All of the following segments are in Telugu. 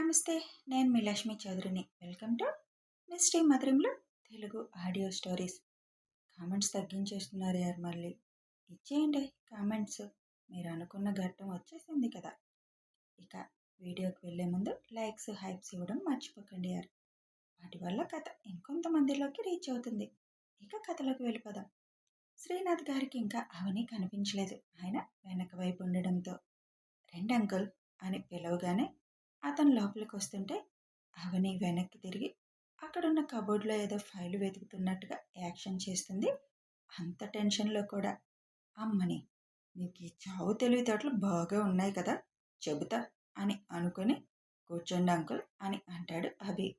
నమస్తే. నేను మీ లక్ష్మీ చౌదరిని. వెల్కమ్ టు మిస్టీ మధురంలో తెలుగు ఆడియో స్టోరీస్. కామెంట్స్ తగ్గించేస్తున్నారు యార్ మళ్ళీ. ఇచ్చేయండి కామెంట్స్. మీరు అనుకున్న ఘట్టం వచ్చేసింది కదా. ఇక వీడియోకి వెళ్ళే ముందు లైక్స్, హైప్స్ ఇవ్వడం మర్చిపోకండి యార్. వాటి వల్ల కథ ఇంకొంతమందిలోకి రీచ్ అవుతుంది. ఇక కథలోకి వెళ్ళిపోదాం. శ్రీనాథ్ గారికి ఇంకా అవని కనిపించలేదు. ఆయన వెనక వైపు ఉండడంతో రెండు అంకుల్ అని పిలవగానే అతను లోపలికి వస్తుంటే అవని వెనక్కి తిరిగి అక్కడున్న కబోర్డ్లో ఏదో ఫైల్ వెతుకుతున్నట్టుగా యాక్షన్ చేస్తుంది. అంత టెన్షన్లో కూడా అమ్మని నీకు ఈ చావు తెలివితేటలు బాగా ఉన్నాయి కదా, చెబుతా అని అనుకొని కూర్చోండి అంకుల్ అని అంటాడు అభి.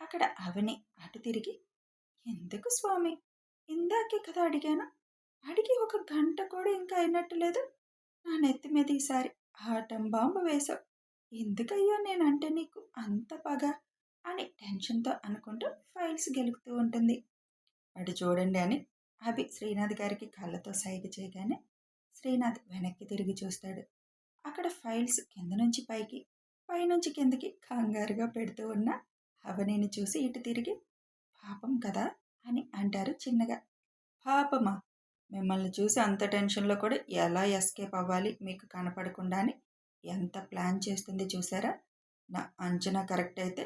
అక్కడ అవని అటు తిరిగి ఎందుకు స్వామి, ఇందాకే కదా అడిగాను, అడిగి 1 గంట కూడా ఇంకా అయినట్టు లేదు, నా నెత్తి మీద ఈసారి ఆటం బాంబు వేశావు, ఎందుకయ్యా నేనంటే నీకు అంత పగ అని టెన్షన్తో అనుకుంటూ ఫైల్స్ గెలుపుతూ ఉంటుంది. అటు చూడండి అని అభి శ్రీనాథ్ గారికి కళ్ళతో సైగ చేయగానే శ్రీనాథ్ వెనక్కి తిరిగి చూస్తాడు. అక్కడ ఫైల్స్ కింద నుంచి పైకి, పైనుంచి కిందకి కంగారుగా పెడుతూ ఉన్న అవనిని చూసి ఇటు తిరిగి పాపం కదా అని అంటారు చిన్నగా. పాపమా, మిమ్మల్ని చూసి అంత టెన్షన్లో కూడా ఎలా ఎస్కేప్ అవ్వాలి మీకు కనపడకుండా అని ఎంత ప్లాన్ చేస్తుంది చూసారా. నా అంచనా కరెక్ట్ అయితే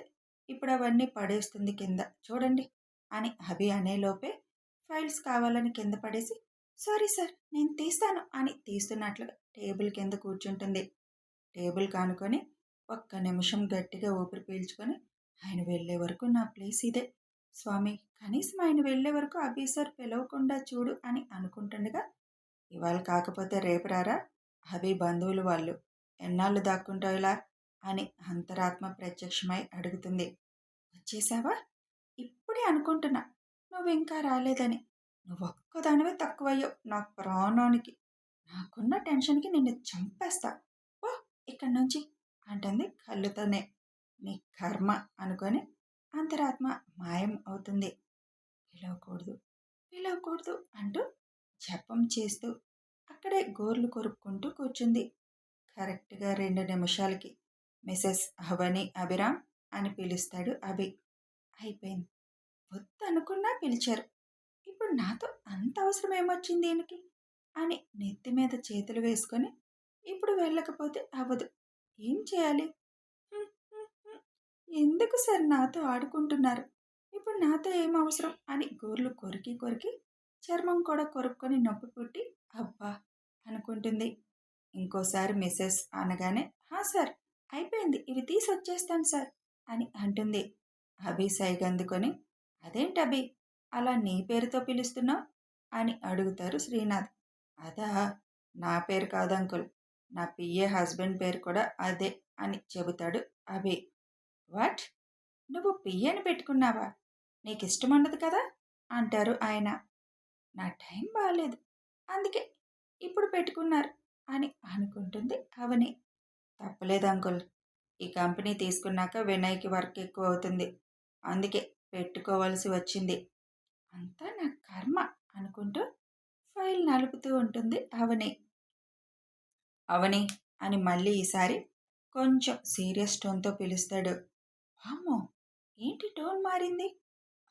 ఇప్పుడు అవన్నీ పడేస్తుంది కింద చూడండి అని అభి అనేలోపే ఫైల్స్ కావాలని కింద పడేసి సారీ సార్ నేను తీస్తాను అని తీస్తున్నట్లుగా టేబుల్ కింద కూర్చుంటుంది. టేబుల్ కానుకొని 1 నిమిషం గట్టిగా ఊపిరి పీల్చుకొని ఆయన వెళ్ళే వరకు నా ప్లేస్ ఇదే స్వామి, కనీసం ఆయన వెళ్ళే వరకు అభి సార్ పిలవకుండా చూడు అని అనుకుంటుండగా ఇవాళ కాకపోతే రేపు రారా, అభి బంధువులు వాళ్ళు, ఎన్నాళ్ళు దాక్కుంటావు ఇలా అని అంతరాత్మ ప్రత్యక్షమై అడుగుతుంది. వచ్చేసావా, ఇప్పుడే అనుకుంటున్నా నువ్వు ఇంకా రాలేదని. నువ్వు ఒక్కదానివే తక్కువయ్యావు నా ప్రాణానికి, నాకున్న టెన్షన్కి నిన్ను చంపేస్తా, ఓ ఇక్కడి నుంచి అంటుంది కళ్ళుతోనే. నీ కర్మ అనుకొని అంతరాత్మ మాయం అవుతుంది. పిలవకూడదు పిలవకూడదు అంటూ జపం చేస్తూ అక్కడే గోర్లు కొరుక్కుంటూ కూర్చుంది. కరెక్ట్గా 2 నిమిషాలకి మిసెస్ అవని అభిరామ్ అని పిలుస్తాడు అభి. అయిపోయింది, వద్దనుకున్నా పిలిచారు, ఇప్పుడు నాతో అంత అవసరం ఏమొచ్చింది దీనికి అని నెత్తి మీద చేతులు వేసుకొని ఇప్పుడు వెళ్ళకపోతే అవ్వదు, ఏం చేయాలి, ఎందుకు సార్ నాతో ఆడుకుంటున్నారు, ఇప్పుడు నాతో ఏం అవసరం అని గోర్లు కొరికి కొరికి చర్మం కూడా కొరుక్కొని నొప్పి పుట్టి అబ్బా అనుకుంటుంది. ఇంకోసారి మిసెస్ అనగానే హా సార్ అయిపోయింది ఇవి తీసి వచ్చేస్తాను సార్ అని అంటుంది. అభి సైగందుకొని అదేంటి అభి అలా నీ పేరుతో పిలుస్తున్నావు అని అడుగుతారు శ్రీనాథ్. అదా, నా పేరు కాదు అంకుల్, నా పిఏ హస్బెండ్ పేరు కూడా అదే అని చెబుతాడు అభి. వాట్, నువ్వు పిఏని పెట్టుకున్నావా, నీకు ఇష్టం ఉండదు కదా అంటారు ఆయన. నా టైం బాగాలేదు అందుకే ఇప్పుడు పెట్టుకున్నారు అని అనుకుంటుంది అవని. తప్పలేదు అంకుల్, ఈ కంపెనీ తీసుకున్నాక వినయ్కి వర్క్ ఎక్కువ అవుతుంది, అందుకే పెట్టుకోవాల్సి వచ్చింది, అంతా నా కర్మ అనుకుంటూ ఫైల్ నలుపుతూ ఉంటుంది అవని. అవని అని మళ్ళీ ఈసారి కొంచెం సీరియస్ టోన్తో పిలుస్తాడు. అమ్మో ఏంటి టోన్ మారింది,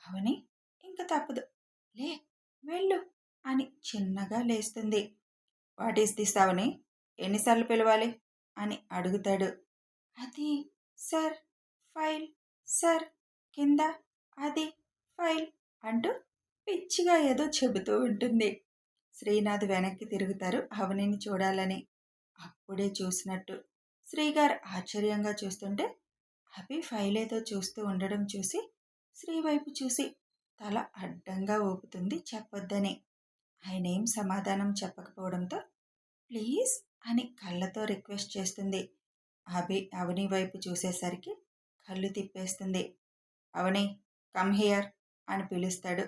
అవని ఇంక తప్పదు, లే వెళ్ళు అని చిన్నగా లేస్తుంది. వాట్ ఈస్ దిస్ అవని, ఎన్నిసార్లు పిలవాలి అని అడుగుతాడు. అది సార్ ఫైల్, సార్ కింద అది ఫైల్ అంటూ పిచ్చిగా ఏదో చెబుతూ ఉంటుంది. శ్రీనాథ్ వెనక్కి తిరుగుతారు అవనిని చూడాలని. అప్పుడే చూసినట్టు శ్రీగారు ఆశ్చర్యంగా చూస్తుంటే అభి ఫైల్ ఏదో చూస్తూ ఉండడం చూసి శ్రీ వైపు చూసి తల అడ్డంగా ఊపుతుంది చెప్పొద్దని. ఆయన ఏం సమాధానం చెప్పకపోవడంతో ప్లీజ్ అని కళ్ళతో రిక్వెస్ట్ చేస్తుంది. అభి అవని వైపు చూసేసరికి కళ్ళు తిప్పేస్తుంది. అవని కమ్ హియర్ అని పిలుస్తాడు.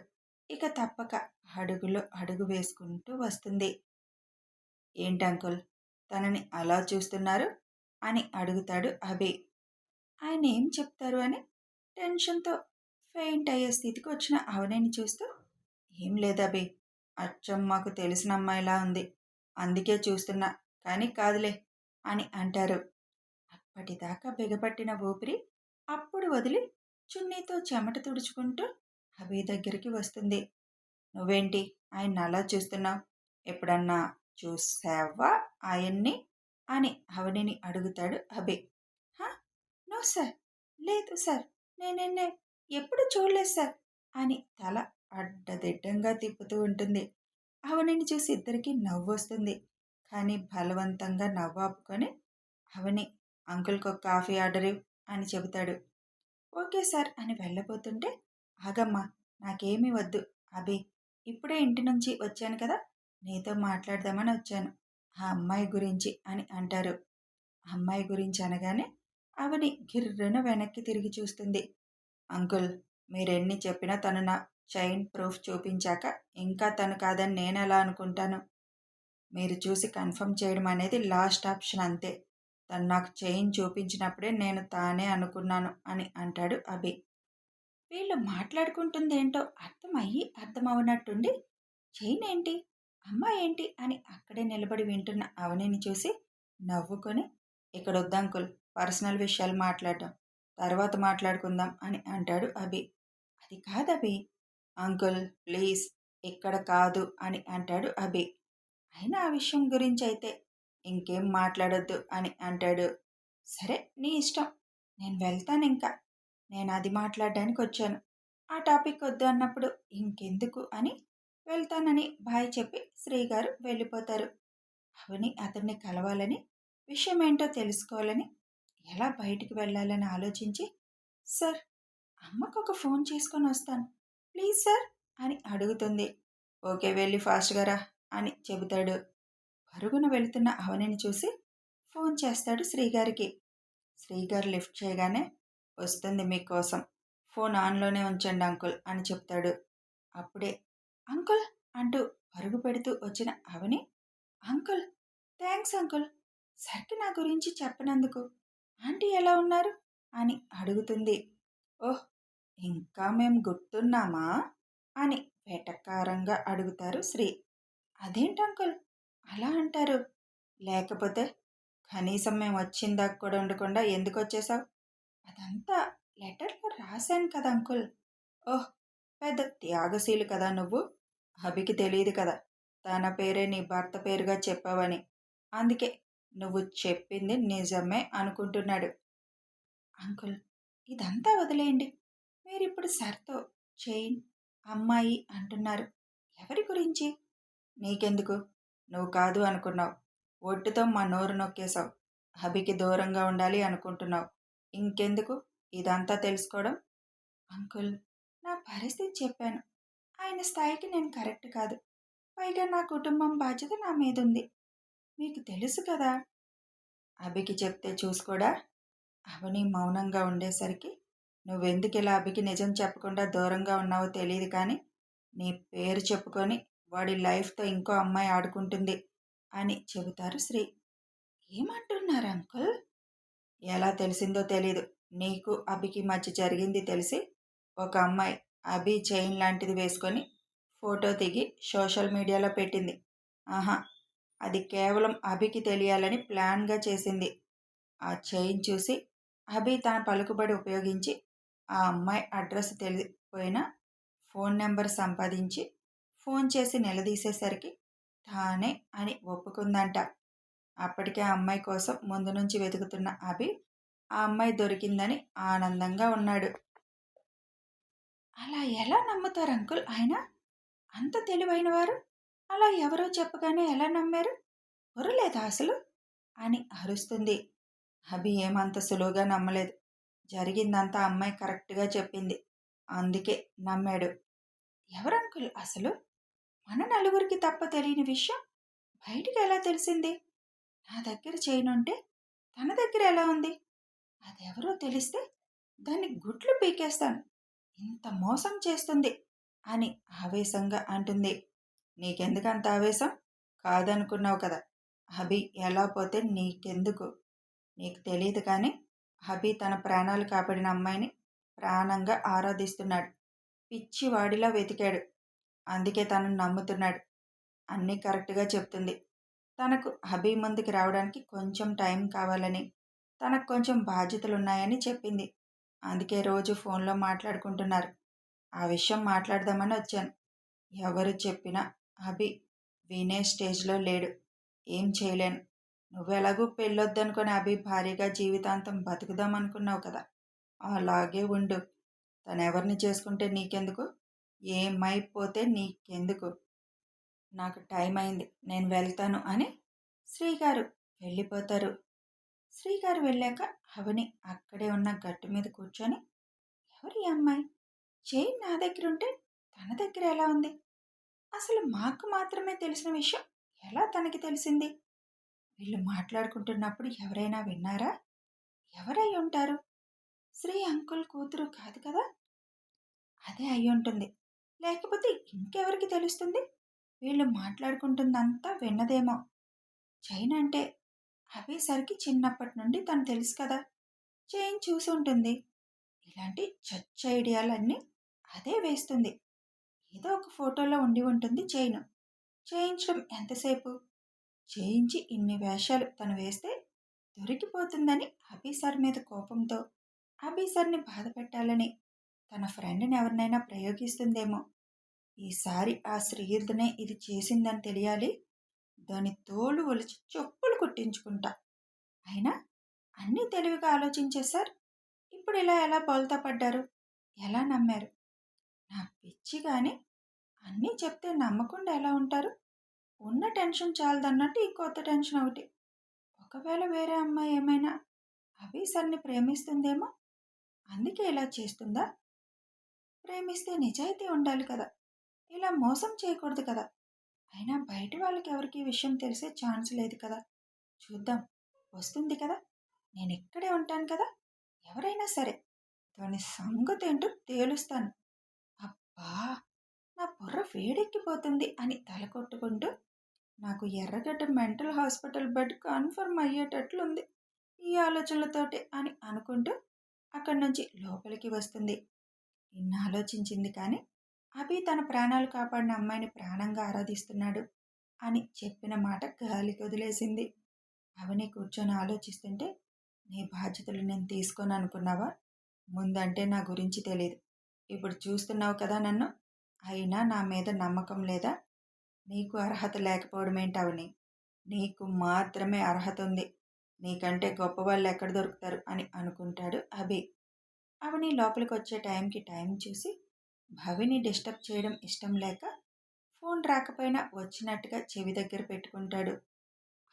ఇక తప్పక అడుగులో అడుగు వేసుకుంటూ వస్తుంది. ఏంటి అంకుల్ తనని అలా చూస్తున్నారు అని అడుగుతాడు అభి. ఆయన ఏం చెప్తారు అని టెన్షన్తో ఫెయింట్ అయ్యే స్థితికి వచ్చిన అవనిని చూస్తూ ఏం లేదు అభి, అచ్చం మాకు తెలిసిన అమ్మాయిలా ఉంది, అందుకే చూస్తున్నా, కానీ కాదులే అని అంటారు. అప్పటిదాకా బిగపట్టిన ఊపిరి అప్పుడు వదిలి చున్నీతో చెమట తుడుచుకుంటూ అభి దగ్గరికి వస్తుంది. నువ్వేంటి ఆయన్ని అలా చూస్తున్నావు? ఎప్పుడన్నా చూసావా ఆయన్ని అని అవనిని అడుగుతాడు అభి. హా, నో సార్, లేదు సార్, నేనెన్నే ఎప్పుడు చూడలేదు సార్ అని తల అడ్డదిడ్డంగా తిప్పుతూ ఉంటుంది. అవనిని చూసి ఇద్దరికీ నవ్వొస్తుంది. కానీ బలవంతంగా నవ్వాపుకొని అవని అంకుల్‌కి ఒక కాఫీ ఆర్డర్ ఇవ్వు అని చెబుతాడు. ఓకే సార్ అని వెళ్ళబోతుంటే ఆగమ్మా, నాకేమీ వద్దు అభి, ఇప్పుడే ఇంటి నుంచి వచ్చాను కదా, నీతో మాట్లాడదామని వచ్చాను ఆ అమ్మాయి గురించి అని అంటారు. అమ్మాయి గురించి అనగానే అవని గిర్రున వెనక్కి తిరిగి చూస్తుంది. అంకుల్, మీరెన్ని చెప్పినా తను నా చైన్ ప్రూఫ్ చూపించాక ఇంకా తను కాదని నేనెలా అనుకుంటాను? మీరు చూసి కన్ఫర్మ్ చేయడం అనేది లాస్ట్ ఆప్షన్ అంతే. తను నాకు చైన్ చూపించినప్పుడే నేను తానే అనుకున్నాను అని అంటాడు అభి. వీళ్ళు మాట్లాడుకుంటుందేంటో అర్థమయ్యి అర్థమవనట్టుండి చైన్ ఏంటి, అమ్మాయి ఏంటి అని అక్కడే నిలబడి వింటున్న అవనిని చూసి నవ్వుకొని ఇక్కడ వద్దంకుల్, పర్సనల్ విషయాలు మాట్లాడడం తర్వాత మాట్లాడుకుందాం అని అంటాడు అభి. అది కాదభి. అంకుల్ ప్లీజ్, ఇక్కడ కాదు అని అంటాడు అభి. అయినా ఆ విషయం గురించి అయితే ఇంకేం మాట్లాడొద్దు అని అంటాడు. సరే నీ ఇష్టం, నేను వెళ్తాను ఇంకా, నేను అది మాట్లాడడానికి వచ్చాను, ఆ టాపిక్ వద్దు అన్నప్పుడు ఇంకెందుకు అని వెళ్తానని బాయ్ చెప్పి శ్రీగారు వెళ్ళిపోతారు. అవని అతన్ని కలవాలని, విషయం ఏంటో తెలుసుకోవాలని, ఎలా బయటికి వెళ్ళాలని ఆలోచించి సార్, అమ్మకు ఒక ఫోన్ చేసుకొని వస్తాను ప్లీజ్ సార్ అని అడుగుతుంది. ఓకే, వెళ్ళి ఫాస్ట్గా రా అని చెబుతాడు. పరుగున వెళుతున్న అవనిని చూసి ఫోన్ చేస్తాడు శ్రీగారికి. శ్రీగారు లిఫ్ట్ చేయగానే వస్తుంది మీకోసం, ఫోన్ ఆన్లోనే ఉంచండి అంకుల్ అని చెప్తాడు. అప్పుడే అంకుల్ అంటూ పరుగు పెడుతూ వచ్చిన అవని, అంకుల్ థ్యాంక్స్ అంకుల్, సర్కి నా గురించి చెప్పనందుకు, ఆంటీ ఎలా ఉన్నారు అని అడుగుతుంది. ఓహ్, ఇంకా మేం గుర్తున్నామా అని వెటకారంగా అడుగుతారు శ్రీ. అదేంటి అంకుల్ అలా అంటారు? లేకపోతే కనీసం మేము వచ్చిందాకా కూడా ఉండకుండా ఎందుకు వచ్చేసావు? అదంతా లెటర్లో రాశాను కదా అంకుల్. ఓహ్, పెద్ద త్యాగశీలు కదా నువ్వు. అభికి తెలియదు కదా తన పేరే నీ భర్త పేరుగా చెప్పావని. అందుకే నువ్వు చెప్పింది నిజమే అనుకుంటున్నాడు. అంకుల్, ఇదంతా వదిలేయండి. మీరిప్పుడు సర్తో చైన్, అమ్మాయి అంటున్నారు. ఎవరి గురించి? నీకెందుకు? నువ్వు కాదు అనుకున్నావు. ఒట్టుతో మా నోరు నొక్కేశావు. అభికి దూరంగా ఉండాలి అనుకుంటున్నావు. ఇంకెందుకు ఇదంతా తెలుసుకోవడం? అంకుల్, నా పరిస్థితి చెప్పాను. ఆయన స్థాయికి నేను కరెక్ట్ కాదు. పైగా నా కుటుంబం బాధ్యత నా మీదుంది. మీకు తెలుసు కదా. అభికి చెప్తే చూసుకోడా? అవని మౌనంగా ఉండేసరికి నువ్వెందుకిలా అభికి నిజం చెప్పకుండా దూరంగా ఉన్నావో తెలియదు కానీ నీ పేరు చెప్పుకొని వాడి లైఫ్తో ఇంకో అమ్మాయి ఆడుకుంటుంది అని చెబుతారు శ్రీ. ఏమంటున్నారు అంకుల్? ఎలా తెలిసిందో తెలీదు. నీకు అభికి మధ్య జరిగింది తెలిసి ఒక అమ్మాయి అభి చైన్ లాంటిది వేసుకొని ఫోటో దిగి సోషల్ మీడియాలో పెట్టింది. ఆహా, అది కేవలం అభికి తెలియాలని ప్లాన్గా చేసింది. ఆ చైన్ చూసి అభి తన పలుకుబడి ఉపయోగించి ఆ అమ్మాయి అడ్రస్ తెలియపోయినా ఫోన్ నెంబర్ సంపాదించి ఫోన్ చేసి నిలదీసేసరికి తానే అని ఒప్పుకుందంట. అప్పటికే ఆ అమ్మాయి కోసం ముందు నుంచి వెతుకుతున్న అభి ఆ అమ్మాయి దొరికిందని ఆనందంగా ఉన్నాడు. అలా ఎలా నమ్ముతారు అంకుల్ ఆయన? అంత తెలివైన వారు అలా ఎవరో చెప్పగానే ఎలా నమ్మారు? బుర్రలేదా అసలు అని అరుస్తుంది. అభి ఏమంత సులువుగా నమ్మలేదు. జరిగిందంతా అమ్మాయి కరెక్ట్గా చెప్పింది. అందుకే నమ్మాడు. ఎవరంకుల్ అసలు? మన నలుగురికి తప్ప తెలియని విషయం బయటికి ఎలా తెలిసింది? నా దగ్గర చైనుంటే తన దగ్గర ఎలా ఉంది? అదెవరో తెలిస్తే దాన్ని గుట్లు పీకేస్తాను. ఇంత మోసం చేస్తుంది అని ఆవేశంగా అంటుంది. నీకెందుకంత ఆవేశం? కాదనుకున్నావు కదా. అభి ఎలా పోతే నీకెందుకు? నీకు తెలియదు కానీ అభి తన ప్రాణాలు కాపాడిన అమ్మాయిని ప్రాణంగా ఆరాధిస్తున్నాడు. పిచ్చివాడిలా వెతికాడు. అందుకే తనను నమ్ముతున్నాడు. అన్నీ కరెక్ట్గా చెప్తుంది. తనకు అభి ముందుకి రావడానికి కొంచెం టైం కావాలని. తనకు కొంచెం బాధ్యతలున్నాయని చెప్పింది. అందుకే రోజు ఫోన్లో మాట్లాడుకుంటున్నారు. ఆ విషయం మాట్లాడదామని వచ్చాను. ఎవరు చెప్పినా అభి వినే స్టేజ్లో లేడు. ఏం చేయలేను. నువ్వెలాగూ పెళ్ళొద్దనుకుని అభి భారీగా జీవితాంతం బతుకుదామనుకున్నావు కదా! అలాగే ఉండు. తనెవరిని చేసుకుంటే నీకెందుకు? ఏమైపోతే నీకెందుకు? నాకు టైం అయింది. నేను వెళ్తాను అని శ్రీగారు వెళ్ళిపోతారు. శ్రీగారు వెళ్ళాక అవని అక్కడే ఉన్న గట్టు మీద కూర్చొని, ఎవరి అమ్మాయి? చైన్ నా దగ్గరుంటే తన దగ్గర ఎలా ఉంది? అసలు మాకు మాత్రమే తెలిసిన విషయం ఎలా తనకి తెలిసింది? వీళ్ళు మాట్లాడుకుంటున్నప్పుడు ఎవరైనా విన్నారా? ఎవరై ఉంటారు? శ్రీ అంకుల్ కూతురు కాదు కదా? అదే అయ్యుంటుంది. లేకపోతే ఇంకెవరికి తెలుస్తుంది? వీళ్ళు మాట్లాడుకుంటుందంతా విన్నదేమో. చైన్ అంటే అభేసరికి చిన్నప్పటి నుండి తను తెలుసు కదా! చైన్ చూసుంటుంది. ఇలాంటి చచ్చు ఐడియాలన్నీ అదే వేస్తుంది. ఏదో ఒక ఫోటోలో ఉండి ఉంటుంది చైను. చేయించడం ఎంతసేపు? చేయించి ఇన్ని వేషాలు తను వేస్తే దొరికిపోతుందని అభి సార్ మీద కోపంతో అభి సార్ని బాధ పెట్టాలని తన ఫ్రెండ్ని ఎవరినైనా ప్రయోగిస్తుందేమో. ఈసారి ఆ శ్రీయుద్ధనే ఇది చేసిందని తెలియాలి. దాని తోలు ఒలిచి చెప్పులు కుట్టించుకుంటా. అయినా అన్నీ తెలివిగా ఆలోచించే సార్ ఇప్పుడు ఇలా ఎలా బోల్తా పడ్డారు? ఎలా నమ్మారు? నా పిచ్చి గాని అన్నీ చెప్తే నమ్మకుండా ఎలా ఉంటారు? ఉన్న టెన్షన్ చాలదన్నట్టు ఈ కొత్త టెన్షన్ ఒకటి. ఒకవేళ వేరే అమ్మాయి ఏమైనా అభి సార్ని ప్రేమిస్తుందేమో, అందుకే ఇలా చేస్తుందా? ప్రేమిస్తే నిజాయితీ ఉండాలి కదా! ఇలా మోసం చేయకూడదు కదా! అయినా బయట వాళ్ళకి ఎవరికి ఈ విషయం తెలిసే ఛాన్స్ లేదు కదా! చూద్దాం. వస్తుంది కదా! నేనిక్కడే ఉంటాను కదా! ఎవరైనా సరే దాని సంగతేంటో తేలుస్తాను. అబ్బా! నా బుర్ర వేడెక్కిపోతుంది అని తల కొట్టుకుంటూ, నాకు ఎర్రగడ్డ మెంటల్ హాస్పిటల్ బెడ్ కన్ఫర్మ్ అయ్యేటట్లుంది ఈ ఆలోచనలతోటి అని అనుకుంటూ అక్కడి నుంచి లోపలికి వస్తుంది. ఇన్ని ఆలోచించింది కానీ అభి తన ప్రాణాలు కాపాడిన అమ్మాయిని ప్రాణంగా ఆరాధిస్తున్నాడు అని చెప్పిన మాట గాలికి వదిలేసింది. అవని కూర్చొని ఆలోచిస్తుంటే, నీ బాధ్యతలు నేను తీసుకోను అనుకున్నావా? ముందంటే నా గురించి తెలియదు. ఇప్పుడు చూస్తున్నావు కదా నన్ను. అయినా నా మీద నమ్మకం లేదా? నీకు అర్హత లేకపోవడమేంటి అవని? నీకు మాత్రమే అర్హత ఉంది. నీకంటే గొప్పవాళ్ళు ఎక్కడ దొరుకుతారు అని అనుకుంటాడు అభి. అవని లోపలికి వచ్చే టైంకి టైం చూసి భవిని డిస్టర్బ్ చేయడం ఇష్టం లేక ఫోన్ రాకపోయినా వచ్చినట్టుగా చెవి దగ్గర పెట్టుకుంటాడు.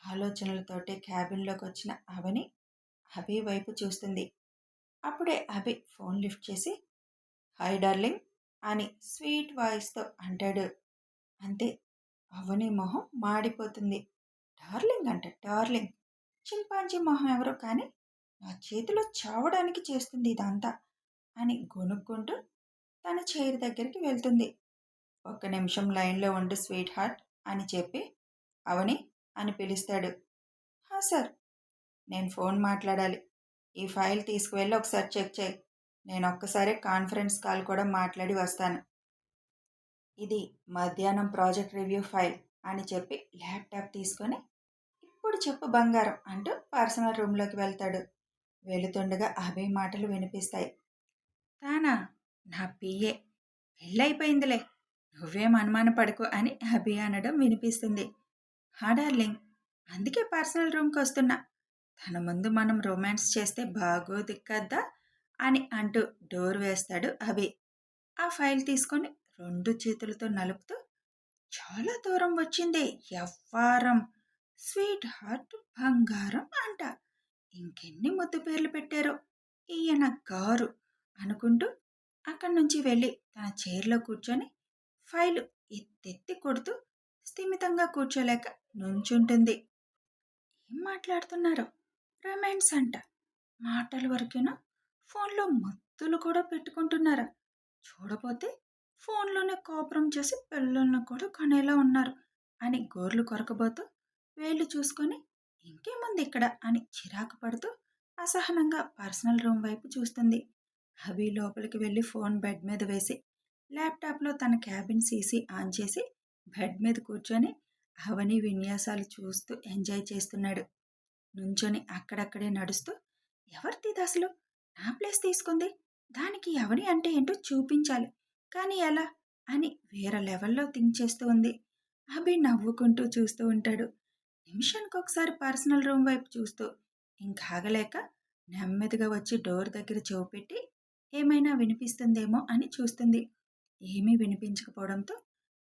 ఆలోచనలతోటే క్యాబిన్లోకి వచ్చిన అవని అభి వైపు చూస్తుంది. అప్పుడే అభి ఫోన్ లిఫ్ట్ చేసి, హాయ్ డార్లింగ్ అని స్వీట్ వాయిస్తో అంటాడు. అంతే, అవని మొహం మాడిపోతుంది. డార్లింగ్ అంట డార్లింగ్. చింపాంజీ మొహం ఎవరో కానీ నా చేతిలో చావడానికి చేస్తుంది ఇదంతా అని గొనుక్కుంటూ తన చైర్ దగ్గరికి వెళ్తుంది. ఒక్క నిమిషం లైన్లో ఉండు స్వీట్ హార్ట్ అని చెప్పి అవని అని పిలుస్తాడు. హా సార్. నేను ఫోన్ మాట్లాడాలి. ఈ ఫైల్ తీసుకువెళ్ళి ఒకసారి చెక్ చేయి. నేను ఒక్కసారి కాన్ఫరెన్స్ కాల్ కూడా మాట్లాడి వస్తాను. ఇది మధ్యాహ్నం ప్రాజెక్ట్ రివ్యూ ఫైల్ అని చెప్పి ల్యాప్టాప్ తీసుకొని, ఇప్పుడు చెప్పు బంగారం అంటూ పర్సనల్ రూమ్లోకి వెళ్తాడు. వెళుతుండగా అభయ్ మాటలు వినిపిస్తాయి. తానా? నా పిఏ. పెళ్ళైపోయిందిలే. నువ్వేం అనుమాన పడకు అని అభి అనడం వినిపిస్తుంది. హా డార్లింగ్, అందుకే పర్సనల్ రూమ్కి వస్తున్నా. తన ముందు మనం రొమాన్స్ చేస్తే బాగోదు కద్దా అని అంటూ డోర్ వేస్తాడు అభి. ఆ ఫైల్ తీసుకొని రెండు చేతులతో నలుపుతూ, చాలా దూరం వచ్చిందే యవ్వారం, స్వీట్ హార్ట్, బంగారం అంట. ఇంకెన్ని ముద్దు పేర్లు పెట్టారో ఈయన గారు అనుకుంటూ అక్కడి నుంచి వెళ్ళి తన చైర్లో కూర్చొని ఫైలు ఎత్తెత్తి కొడుతూ స్థిమితంగా కూర్చోలేక నుంచుంటుంది. ఏం మాట్లాడుతున్నారో? రొమాన్స్ అంట. మాటల వరకేనా? ఫోన్లో మత్తులు కూడా పెట్టుకుంటున్నారా? చూడపోతే ఫోన్లోనే కాపురం చేసి పిల్లలను కూడా కనేలా ఉన్నారు అని గోర్లు కొరకబోతూ వేళ్ళు చూసుకొని, ఇంకేముంది ఇక్కడ అని చిరాకు పడుతూ అసహనంగా పర్సనల్ రూమ్ వైపు చూస్తుంది. అభి లోపలికి వెళ్ళి ఫోన్ బెడ్ మీద వేసి ల్యాప్టాప్లో తన క్యాబిన్ సీసీ ఆన్ చేసి బెడ్ మీద కూర్చొని అవని విన్యాసాలు చూస్తూ ఎంజాయ్ చేస్తున్నాడు. నుంచొని అక్కడక్కడే నడుస్తూ ఎవరిది అసలు? నా ప్లేస్ తీసుకుంది. దానికి ఎవరి అంటే ఏంటో చూపించాలి. కానీ ఎలా? అని వేరే లెవెల్‌లో థింక్ చేస్తూ ఉంది. అభి నవ్వుకుంటూ చూస్తూ ఉంటాడు. నిమిషానికొకసారి పర్సనల్ రూమ్ వైపు చూస్తూ ఇంకాగలేక నెమ్మదిగా వచ్చి డోర్ దగ్గర చెవి పెట్టి ఏమైనా వినిపిస్తుందేమో అని చూస్తుంది. ఏమీ వినిపించకపోవడంతో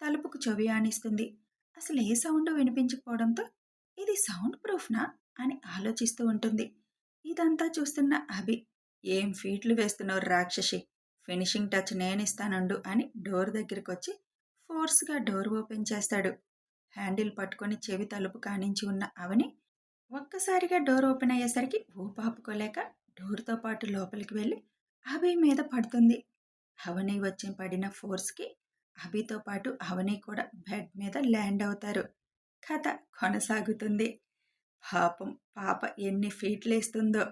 తలుపుకు చెవి ఆనిస్తుంది. అసలు ఏ సౌండ్ వినిపించకపోవడంతో ఇది సౌండ్ ప్రూఫ్‌నా అని ఆలోచిస్తూ ఉంటుంది. ఇదంతా చూస్తున్న అభి ఏం ఫీట్లు వేస్తున్నావు రాక్షసి, ఫినిషింగ్ టచ్ నేనిస్తానుండు అని డోర్ దగ్గరకొచ్చి ఫోర్స్‌గా డోర్ ఓపెన్ చేస్తాడు. హ్యాండిల్ పట్టుకొని చెవి తలుపు కానించి ఉన్న అవని ఒక్కసారిగా డోర్ ఓపెన్ అయ్యేసరికి ఊపాపుకోలేక డోర్‌తో పాటు లోపలికి వెళ్ళి అభి మీద పడుతుంది. అవని వచ్చి పడిన ఫోర్స్‌కి అభితో పాటు అవని కూడా బెడ్ మీద ల్యాండ్ అవుతారు. కథ కొనసాగుతుంది. పాపం పాప ఎన్ని ఫీట్లేస్తుందో.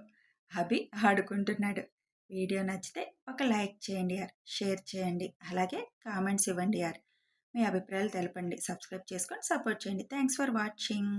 అభి ఆడుకుంటున్నాడు. వీడియో నచ్చితే ఒక లైక్ చేయండి యార్, షేర్ చేయండి. అలాగే కామెంట్స్ ఇవ్వండి యార్. మీ అభిప్రాయాలు తెలపండి. సబ్స్క్రైబ్ చేసుకొని సపోర్ట్ చేయండి. Thanks for watching.